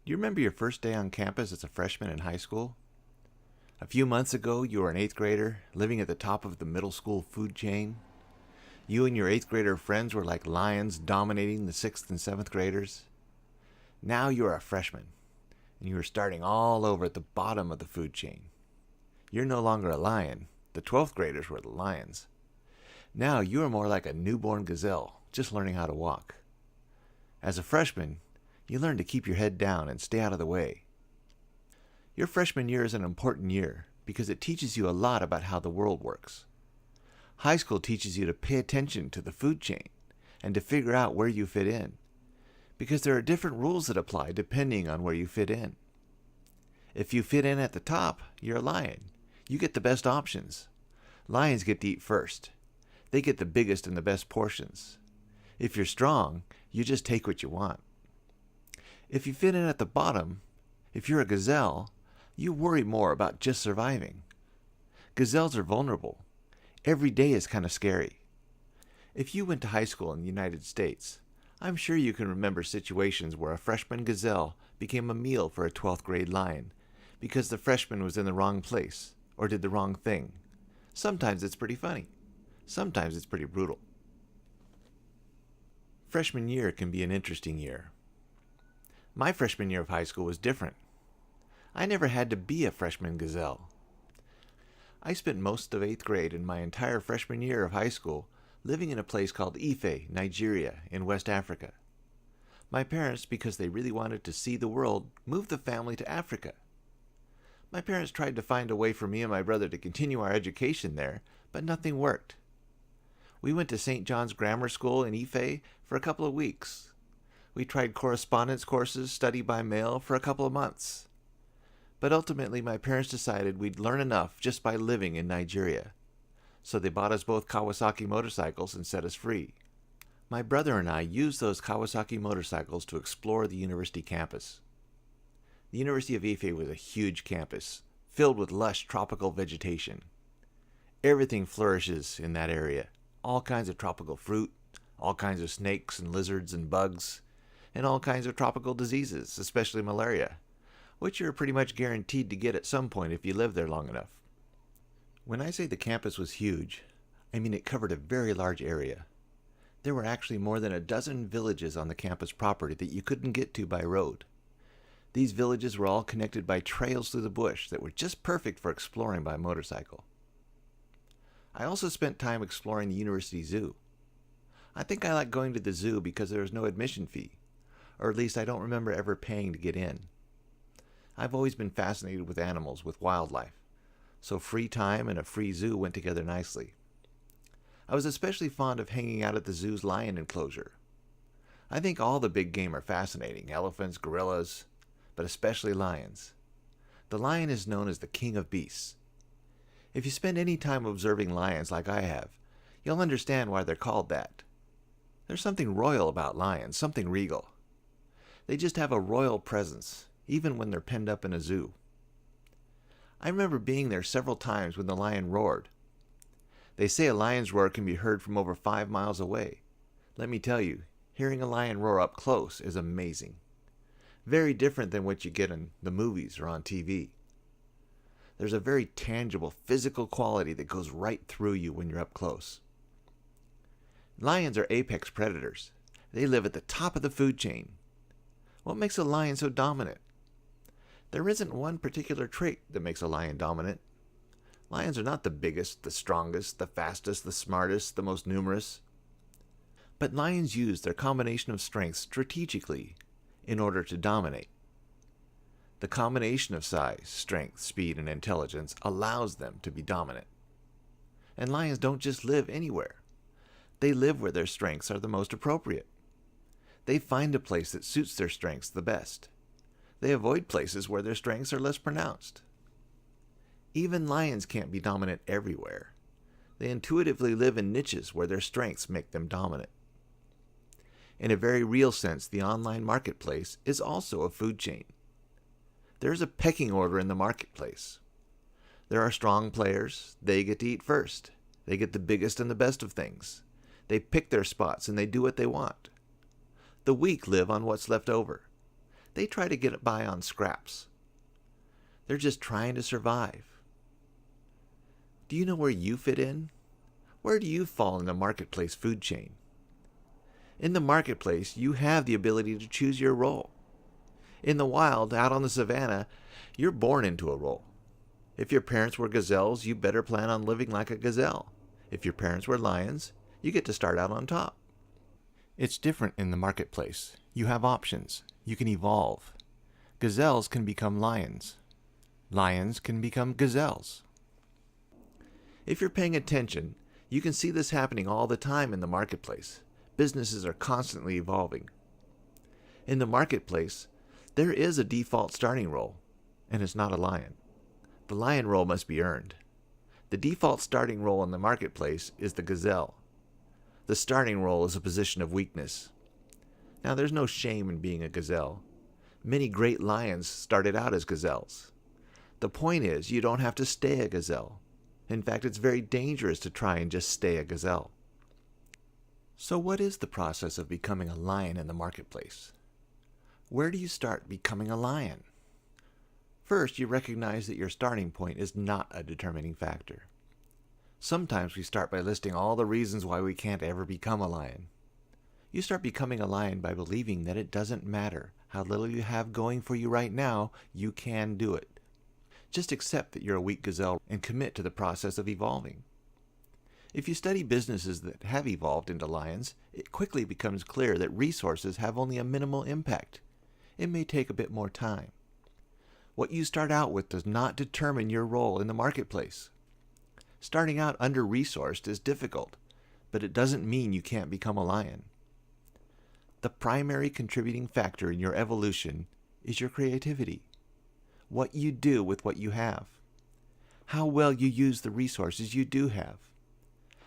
Do you remember your first day on campus as a freshman in high school? A few months ago, you were an 8th grader living at the top of the middle school food chain. You and your 8th grader friends were like lions dominating the 6th and 7th graders. Now you are a freshman, and you are starting all over at the bottom of the food chain. You're no longer a lion. The 12th graders were the lions. Now you are more like a newborn gazelle, just learning how to walk. As a freshman, you learn to keep your head down and stay out of the way. Your freshman year is an important year because it teaches you a lot about how the world works. High school teaches you to pay attention to the food chain and to figure out where you fit in, because there are different rules that apply depending on where you fit in. If you fit in at the top, you're a lion. You get the best options. Lions get to eat first. They get the biggest and the best portions. If you're strong, you just take what you want. If you fit in at the bottom, if you're a gazelle, you worry more about just surviving. Gazelles are vulnerable. Every day is kind of scary. If you went to high school in the United States, I'm sure you can remember situations where a freshman gazelle became a meal for a 12th grade lion because the freshman was in the wrong place or did the wrong thing. Sometimes it's pretty funny. Sometimes it's pretty brutal. Freshman year can be an interesting year. My freshman year of high school was different. I never had to be a freshman gazelle. I spent most of 8th grade and my entire freshman year of high school living in a place called Ife, Nigeria, in West Africa. My parents, because they really wanted to see the world, moved the family to Africa. My parents tried to find a way for me and my brother to continue our education there, but nothing worked. We went to St. John's Grammar School in Ife for a couple of weeks. We tried correspondence courses, study by mail, for a couple of months. But ultimately, my parents decided we'd learn enough just by living in Nigeria. So they bought us both Kawasaki motorcycles and set us free. My brother and I used those Kawasaki motorcycles to explore the university campus. The University of Ife was a huge campus, filled with lush tropical vegetation. Everything flourishes in that area. All kinds of tropical fruit, all kinds of snakes and lizards and bugs, and all kinds of tropical diseases, especially malaria, which you're pretty much guaranteed to get at some point if you live there long enough. When I say the campus was huge, I mean it covered a very large area. There were actually more than a dozen villages on the campus property that you couldn't get to by road. These villages were all connected by trails through the bush that were just perfect for exploring by motorcycle. I also spent time exploring the university zoo. I think I like going to the zoo because there was no admission fee, or at least I don't remember ever paying to get in. I've always been fascinated with animals, with wildlife, so free time and a free zoo went together nicely. I was especially fond of hanging out at the zoo's lion enclosure. I think all the big game are fascinating, elephants, gorillas, but especially lions. The lion is known as the king of beasts. If you spend any time observing lions like I have, you'll understand why they're called that. There's something royal about lions, something regal. They just have a royal presence, even when they're penned up in a zoo. I remember being there several times when the lion roared. They say a lion's roar can be heard from over 5 miles away. Let me tell you, hearing a lion roar up close is amazing. Very different than what you get in the movies or on TV. There's a very tangible, physical quality that goes right through you when you're up close. Lions are apex predators. They live at the top of the food chain. What makes a lion so dominant? There isn't one particular trait that makes a lion dominant. Lions are not the biggest, the strongest, the fastest, the smartest, the most numerous. But lions use their combination of strengths strategically in order to dominate. The combination of size, strength, speed, and intelligence allows them to be dominant. And lions don't just live anywhere. They live where their strengths are the most appropriate. They find a place that suits their strengths the best. They avoid places where their strengths are less pronounced. Even lions can't be dominant everywhere. They intuitively live in niches where their strengths make them dominant. In a very real sense, the online marketplace is also a food chain. There's a pecking order in the marketplace. There are strong players. They get to eat first. They get the biggest and the best of things. They pick their spots and they do what they want. The weak live on what's left over. They try to get by on scraps. They're just trying to survive. Do you know where you fit in? Where do you fall in the marketplace food chain? In the marketplace, you have the ability to choose your role. In the wild, out on the savannah, you're born into a role. If your parents were gazelles, you better plan on living like a gazelle. If your parents were lions, you get to start out on top. It's different in the marketplace. You have options. You can evolve. Gazelles can become lions. Lions can become gazelles. If you're paying attention, you can see this happening all the time in the marketplace. Businesses are constantly evolving. In the marketplace, there is a default starting role, and it's not a lion. The lion role must be earned. The default starting role in the marketplace is the gazelle. The starting role is a position of weakness. Now, there's no shame in being a gazelle. Many great lions started out as gazelles. The point is, you don't have to stay a gazelle. In fact, it's very dangerous to try and just stay a gazelle. So what is the process of becoming a lion in the marketplace? Where do you start becoming a lion? First, you recognize that your starting point is not a determining factor. Sometimes we start by listing all the reasons why we can't ever become a lion. You start becoming a lion by believing that it doesn't matter how little you have going for you right now, you can do it. Just accept that you're a weak gazelle and commit to the process of evolving. If you study businesses that have evolved into lions, it quickly becomes clear that resources have only a minimal impact. It may take a bit more time. What you start out with does not determine your role in the marketplace. Starting out under-resourced is difficult, but it doesn't mean you can't become a lion. The primary contributing factor in your evolution is your creativity. What you do with what you have. How well you use the resources you do have.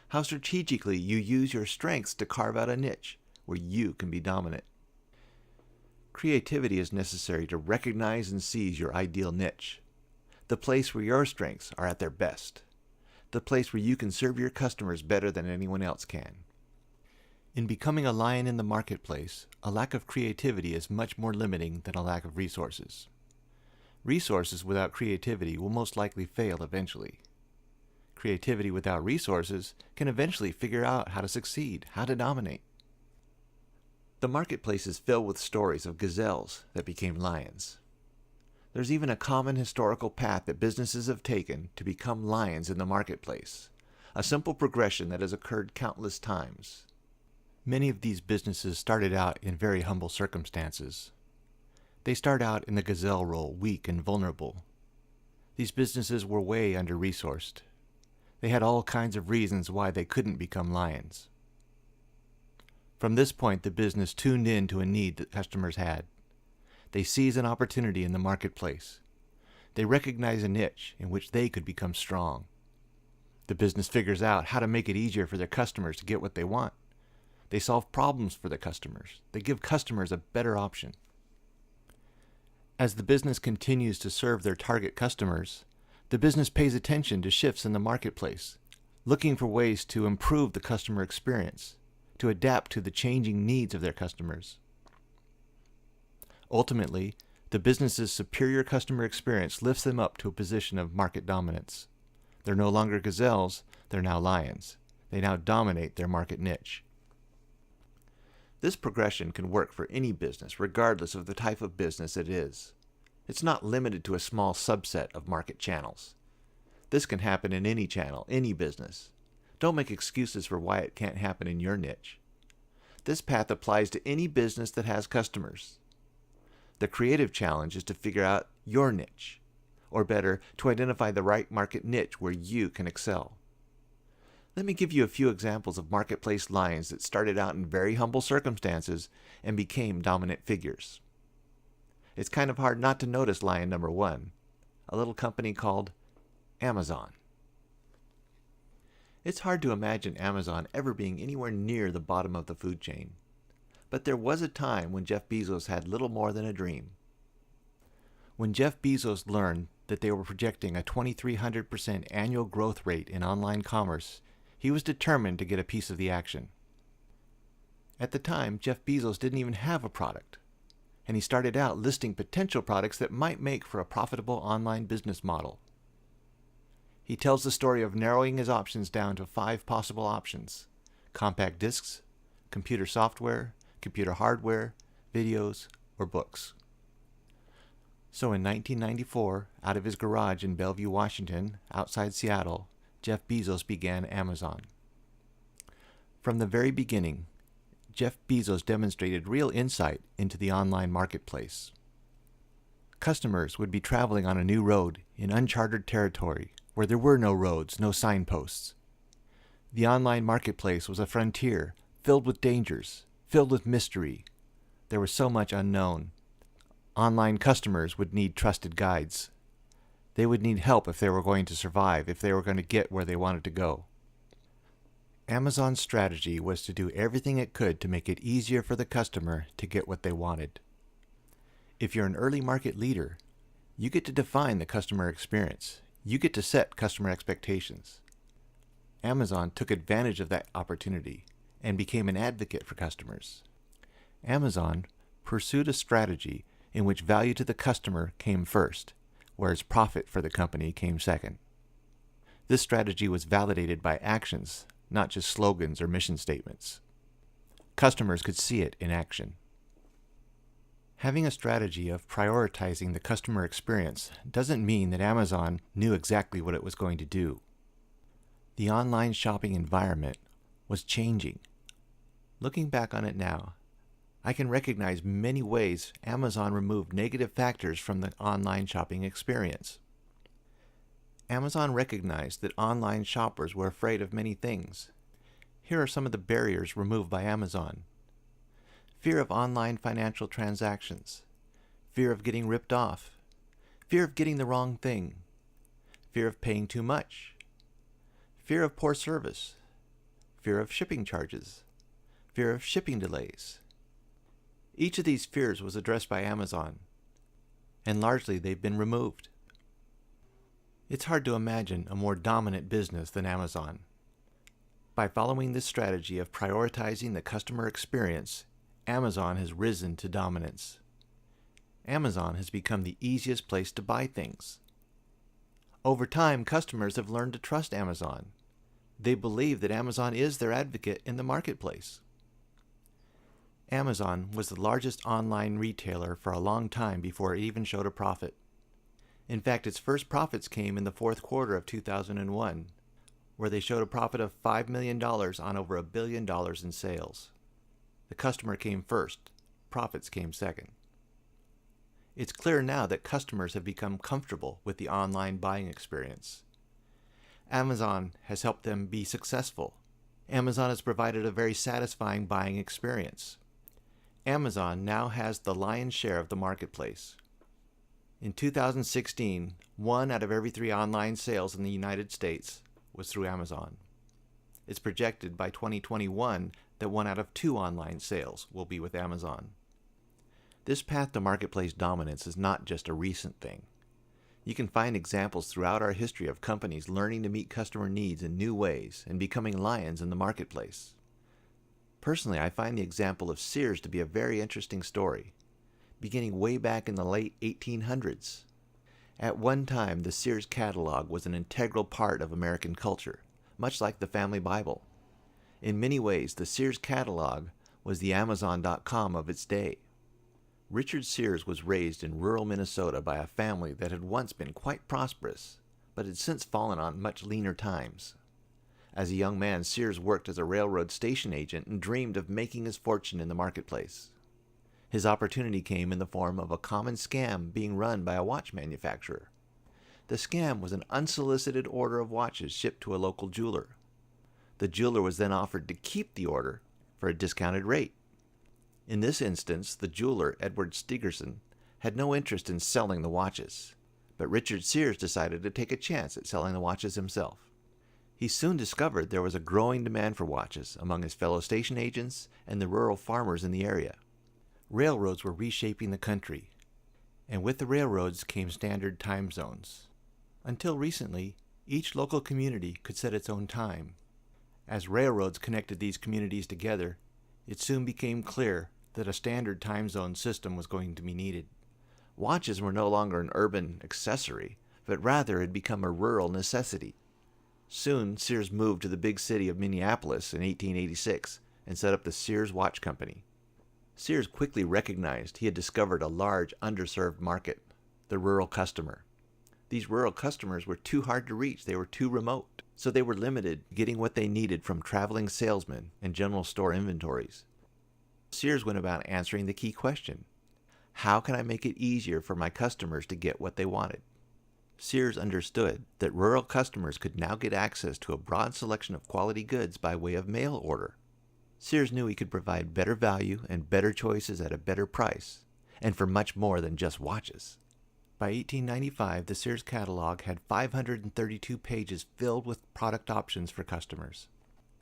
How strategically you use your strengths to carve out a niche where you can be dominant. Creativity is necessary to recognize and seize your ideal niche, the place where your strengths are at their best, the place where you can serve your customers better than anyone else can. In becoming a lion in the marketplace, a lack of creativity is much more limiting than a lack of resources. Resources without creativity will most likely fail eventually. Creativity without resources can eventually figure out how to succeed, how to dominate. The marketplace is filled with stories of gazelles that became lions. There's even a common historical path that businesses have taken to become lions in the marketplace, a simple progression that has occurred countless times. Many of these businesses started out in very humble circumstances. They start out in the gazelle role, weak and vulnerable. These businesses were way under-resourced. They had all kinds of reasons why they couldn't become lions. From this point, the business tuned in to a need that customers had. They seized an opportunity in the marketplace. They recognize a niche in which they could become strong. The business figures out how to make it easier for their customers to get what they want. They solve problems for their customers. They give customers a better option. As the business continues to serve their target customers, the business pays attention to shifts in the marketplace, looking for ways to improve the customer experience, to adapt to the changing needs of their customers. Ultimately, the business's superior customer experience lifts them up to a position of market dominance. They're no longer gazelles, they're now lions. They now dominate their market niche. This progression can work for any business, regardless of the type of business it is. It's not limited to a small subset of market channels. This can happen in any channel, any business. Don't make excuses for why it can't happen in your niche. This path applies to any business that has customers. The creative challenge is to figure out your niche, or better, to identify the right market niche where you can excel. Let me give you a few examples of marketplace lions that started out in very humble circumstances and became dominant figures. It's kind of hard not to notice lion number one, a little company called Amazon. It's hard to imagine Amazon ever being anywhere near the bottom of the food chain. But there was a time when Jeff Bezos had little more than a dream. When Jeff Bezos learned that they were projecting a 2,300% annual growth rate in online commerce, he was determined to get a piece of the action. At the time, Jeff Bezos didn't even have a product. and he started out listing potential products that might make for a profitable online business model. He tells the story of narrowing his options down to 5 possible options: compact discs, computer software, computer hardware, videos, or books. So in 1994, out of his garage in Bellevue, Washington, outside Seattle, Jeff Bezos began Amazon. From the very beginning, Jeff Bezos demonstrated real insight into the online marketplace. Customers would be traveling on a new road in uncharted territory where there were no roads, no signposts. The online marketplace was a frontier filled with dangers, filled with mystery. There was so much unknown. Online customers would need trusted guides. They would need help if they were going to survive, if they were going to get where they wanted to go. Amazon's strategy was to do everything it could to make it easier for the customer to get what they wanted. If you're an early market leader, you get to define the customer experience. You get to set customer expectations. Amazon took advantage of that opportunity and became an advocate for customers. Amazon pursued a strategy in which value to the customer came first, whereas profit for the company came second. This strategy was validated by actions, not just slogans or mission statements. Customers could see it in action. Having a strategy of prioritizing the customer experience doesn't mean that Amazon knew exactly what it was going to do. The online shopping environment was changing. Looking back on it now, I can recognize many ways Amazon removed negative factors from the online shopping experience. Amazon recognized that online shoppers were afraid of many things. Here are some of the barriers removed by Amazon. Fear of online financial transactions, fear of getting ripped off, fear of getting the wrong thing, fear of paying too much, fear of poor service, fear of shipping charges, fear of shipping delays. Each of these fears was addressed by Amazon, and largely they've been removed. It's hard to imagine a more dominant business than Amazon. By following this strategy of prioritizing the customer experience, Amazon has risen to dominance. Amazon has become the easiest place to buy things. Over time, customers have learned to trust Amazon. They believe that Amazon is their advocate in the marketplace. Amazon was the largest online retailer for a long time before it even showed a profit. In fact, its first profits came in the fourth quarter of 2001, where they showed a profit of $5 million on over $1 billion in sales. The customer came first, profits came second. It's clear now that customers have become comfortable with the online buying experience. Amazon has helped them be successful. Amazon has provided a very satisfying buying experience. Amazon now has the lion's share of the marketplace. In 2016, 1 out of every 3 online sales in the United States was through Amazon. It's projected by 2021 that 1 out of 2 online sales will be with Amazon. This path to marketplace dominance is not just a recent thing. You can find examples throughout our history of companies learning to meet customer needs in new ways and becoming lions in the marketplace. Personally, I find the example of Sears to be a very interesting story, beginning way back in the late 1800s. At one time, the Sears catalog was an integral part of American culture, much like the family Bible. In many ways, the Sears catalog was the Amazon.com of its day. Richard Sears was raised in rural Minnesota by a family that had once been quite prosperous, but had since fallen on much leaner times. As a young man, Sears worked as a railroad station agent and dreamed of making his fortune in the marketplace. His opportunity came in the form of a common scam being run by a watch manufacturer. The scam was an unsolicited order of watches shipped to a local jeweler. The jeweler was then offered to keep the order for a discounted rate. In this instance, the jeweler, Edward Stigerson, had no interest in selling the watches, but Richard Sears decided to take a chance at selling the watches himself. He soon discovered there was a growing demand for watches among his fellow station agents and the rural farmers in the area. Railroads were reshaping the country, and with the railroads came standard time zones. Until recently, each local community could set its own time. As railroads connected these communities together, it soon became clear that a standard time zone system was going to be needed. Watches were no longer an urban accessory, but rather had become a rural necessity. Soon, Sears moved to the big city of Minneapolis in 1886 and set up the Sears Watch Company. Sears quickly recognized he had discovered a large, underserved market, the rural customer. These rural customers were too hard to reach, they were too remote, so they were limited getting what they needed from traveling salesmen and general store inventories. Sears went about answering the key question: how can I make it easier for my customers to get what they wanted? Sears understood that rural customers could now get access to a broad selection of quality goods by way of mail order. Sears knew he could provide better value and better choices at a better price, and for much more than just watches. By 1895, the Sears catalog had 532 pages filled with product options for customers.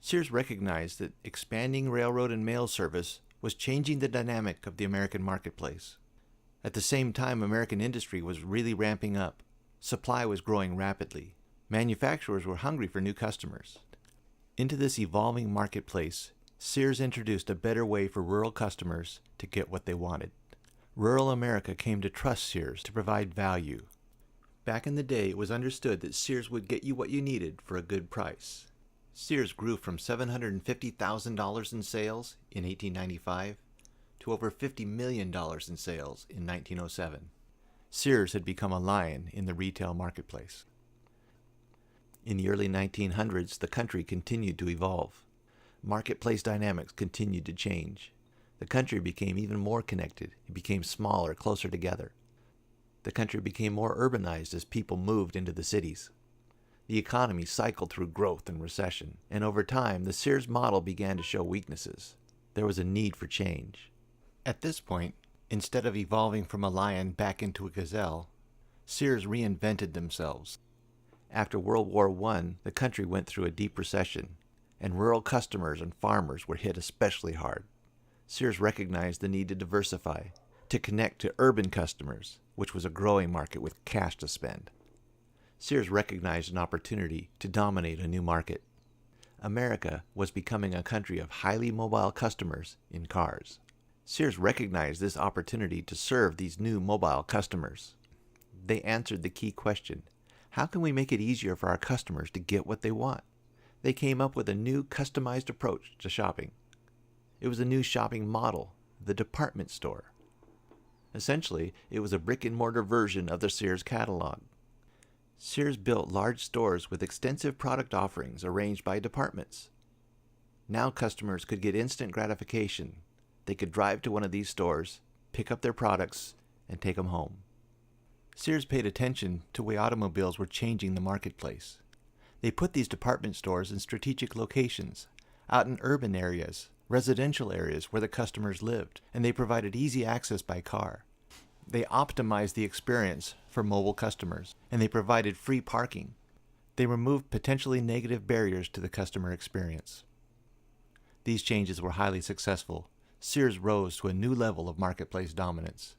Sears recognized that expanding railroad and mail service was changing the dynamic of the American marketplace. At the same time, American industry was really ramping up. Supply was growing rapidly. Manufacturers were hungry for new customers. Into this evolving marketplace, Sears introduced a better way for rural customers to get what they wanted. Rural America came to trust Sears to provide value. Back in the day, it was understood that Sears would get you what you needed for a good price. Sears grew from $750,000 in sales in 1895 to over $50 million in sales in 1907. Sears had become a lion in the retail marketplace. In the early 1900s, the country continued to evolve. Marketplace dynamics continued to change. The country became even more connected. It became smaller, closer together. The country became more urbanized as people moved into the cities. The economy cycled through growth and recession, and over time, the Sears model began to show weaknesses. There was a need for change. At this point, instead of evolving from a lion back into a gazelle, Sears reinvented themselves. After World War I, the country went through a deep recession, and rural customers and farmers were hit especially hard. Sears recognized the need to diversify, to connect to urban customers, which was a growing market with cash to spend. Sears recognized an opportunity to dominate a new market. America was becoming a country of highly mobile customers in cars. Sears recognized this opportunity to serve these new mobile customers. They answered the key question: how can we make it easier for our customers to get what they want? They came up with a new customized approach to shopping. It was a new shopping model, the department store. Essentially, it was a brick-and-mortar version of the Sears catalog. Sears built large stores with extensive product offerings arranged by departments. Now customers could get instant gratification. They could drive to one of these stores, pick up their products, and take them home. Sears paid attention to the way automobiles were changing the marketplace. They put these department stores in strategic locations, out in urban areas, residential areas where the customers lived, and they provided easy access by car. They optimized the experience for mobile customers, and they provided free parking. They removed potentially negative barriers to the customer experience. These changes were highly successful. Sears rose to a new level of marketplace dominance.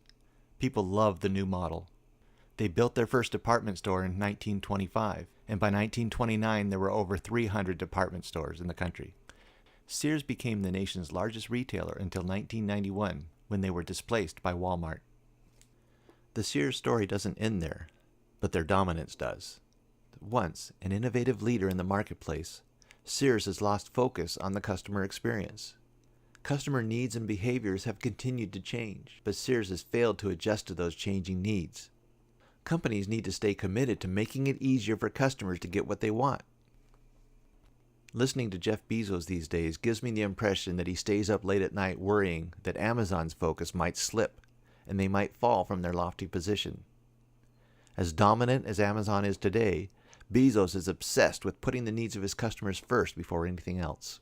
People loved the new model. They built their first department store in 1925, and by 1929 there were over 300 department stores in the country. Sears became the nation's largest retailer until 1991, when they were displaced by Walmart. The Sears story doesn't end there, but their dominance does. Once an innovative leader in the marketplace, Sears has lost focus on the customer experience. Customer needs and behaviors have continued to change, but Sears has failed to adjust to those changing needs. Companies need to stay committed to making it easier for customers to get what they want. Listening to Jeff Bezos these days gives me the impression that he stays up late at night worrying that Amazon's focus might slip and they might fall from their lofty position. As dominant as Amazon is today, Bezos is obsessed with putting the needs of his customers first before anything else.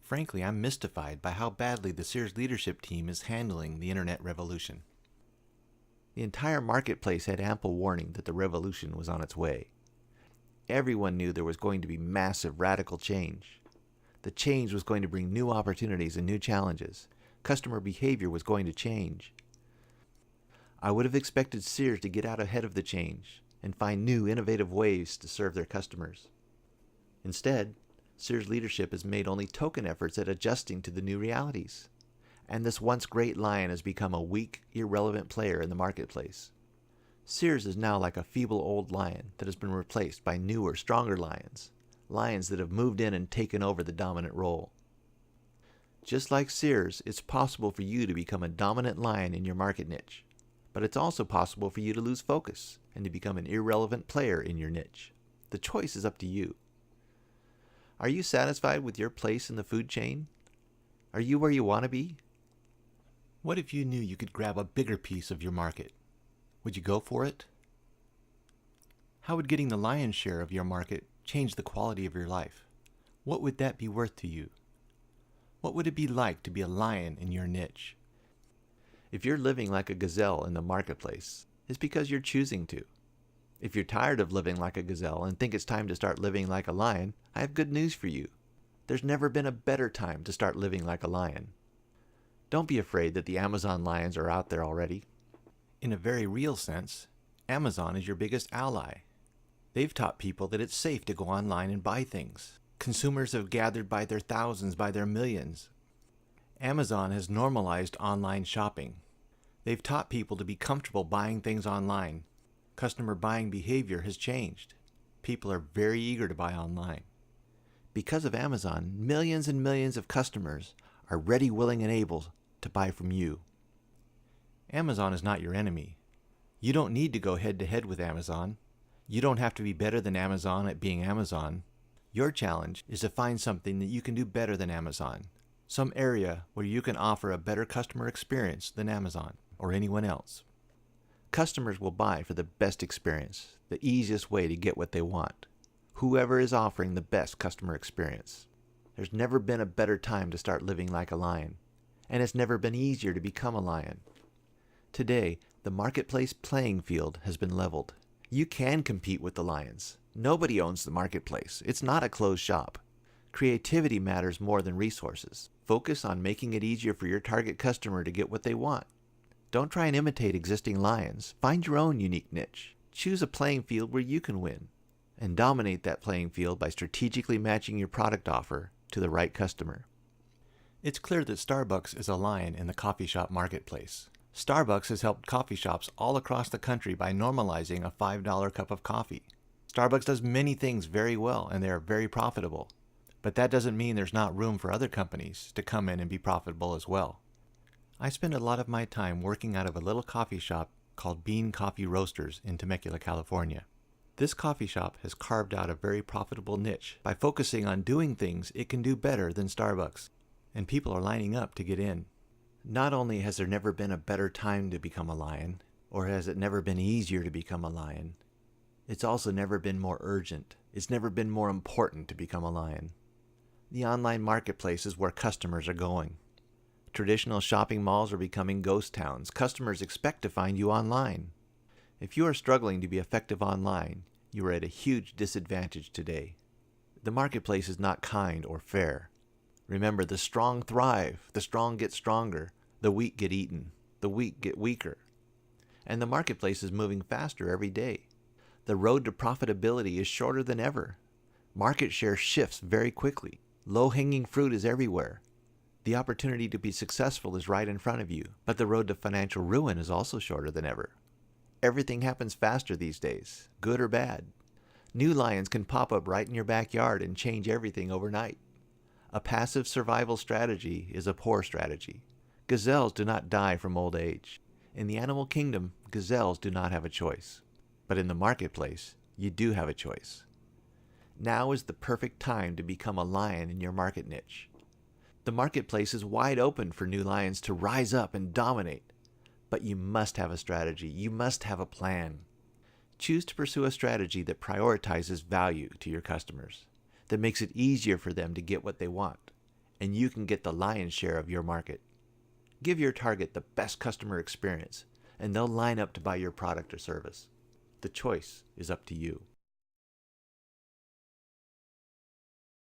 Frankly, I'm mystified by how badly the Sears leadership team is handling the internet revolution. The entire marketplace had ample warning that the revolution was on its way. Everyone knew there was going to be massive radical change. The change was going to bring new opportunities and new challenges. Customer behavior was going to change. I would have expected Sears to get out ahead of the change and find new, innovative ways to serve their customers. Instead, Sears leadership has made only token efforts at adjusting to the new realities. and this once great lion has become a weak, irrelevant player in the marketplace. Sears is now like a feeble old lion that has been replaced by newer, stronger lions, lions that have moved in and taken over the dominant role. Just like Sears, it's possible for you to become a dominant lion in your market niche, but it's also possible for you to lose focus and to become an irrelevant player in your niche. The choice is up to you. Are you satisfied with your place in the food chain? Are you where you want to be? What if you knew you could grab a bigger piece of your market? Would you go for it? How would getting the lion's share of your market change the quality of your life? What would that be worth to you? What would it be like to be a lion in your niche? If you're living like a gazelle in the marketplace, it's because you're choosing to. If you're tired of living like a gazelle and think it's time to start living like a lion, I have good news for you. There's never been a better time to start living like a lion. Don't be afraid that the Amazon lions are out there already. In a very real sense, Amazon is your biggest ally. They've taught people that it's safe to go online and buy things. Consumers have gathered by their thousands, by their millions. Amazon has normalized online shopping. They've taught people to be comfortable buying things online. Customer buying behavior has changed. People are very eager to buy online. Because of Amazon, millions and millions of customers are ready, willing, and able to buy from you. Amazon is not your enemy. You don't need to go head-to-head with Amazon. You don't have to be better than Amazon at being Amazon. Your challenge is to find something that you can do better than Amazon. Some area where you can offer a better customer experience than Amazon or anyone else. Customers will buy for the best experience, the easiest way to get what they want. Whoever is offering the best customer experience. There's never been a better time to start living like a lion, and it's never been easier to become a lion. Today, the marketplace playing field has been leveled. You can compete with the lions. Nobody owns the marketplace. It's not a closed shop. Creativity matters more than resources. Focus on making it easier for your target customer to get what they want. Don't try and imitate existing lions. Find your own unique niche. Choose a playing field where you can win, and dominate that playing field by strategically matching your product offer to the right customer. It's clear that Starbucks is a lion in the coffee shop marketplace. Starbucks has helped coffee shops all across the country by normalizing a $5 cup of coffee. Starbucks does many things very well, and they are very profitable. But that doesn't mean there's not room for other companies to come in and be profitable as well. I spend a lot of my time working out of a little coffee shop called Bean Coffee Roasters in Temecula, California. This coffee shop has carved out a very profitable niche by focusing on doing things it can do better than Starbucks, and people are lining up to get in. Not only has there never been a better time to become a lion, or has it never been easier to become a lion, it's also never been more urgent. It's never been more important to become a lion. The online marketplace is where customers are going. Traditional shopping malls are becoming ghost towns. Customers expect to find you online. If you are struggling to be effective online, you are at a huge disadvantage today. The marketplace is not kind or fair. Remember, the strong thrive, the strong get stronger, the weak get eaten, the weak get weaker. And the marketplace is moving faster every day. The road to profitability is shorter than ever. Market share shifts very quickly. Low-hanging fruit is everywhere. The opportunity to be successful is right in front of you, but the road to financial ruin is also shorter than ever. Everything happens faster these days, good or bad. New lions can pop up right in your backyard and change everything overnight. A passive survival strategy is a poor strategy. Gazelles do not die from old age. In the animal kingdom, gazelles do not have a choice. But in the marketplace, you do have a choice. Now is the perfect time to become a lion in your market niche. The marketplace is wide open for new lions to rise up and dominate. But you must have a strategy. You must have a plan. Choose to pursue a strategy that prioritizes value to your customers, that makes it easier for them to get what they want, and you can get the lion's share of your market. Give your target the best customer experience, and they'll line up to buy your product or service. The choice is up to you.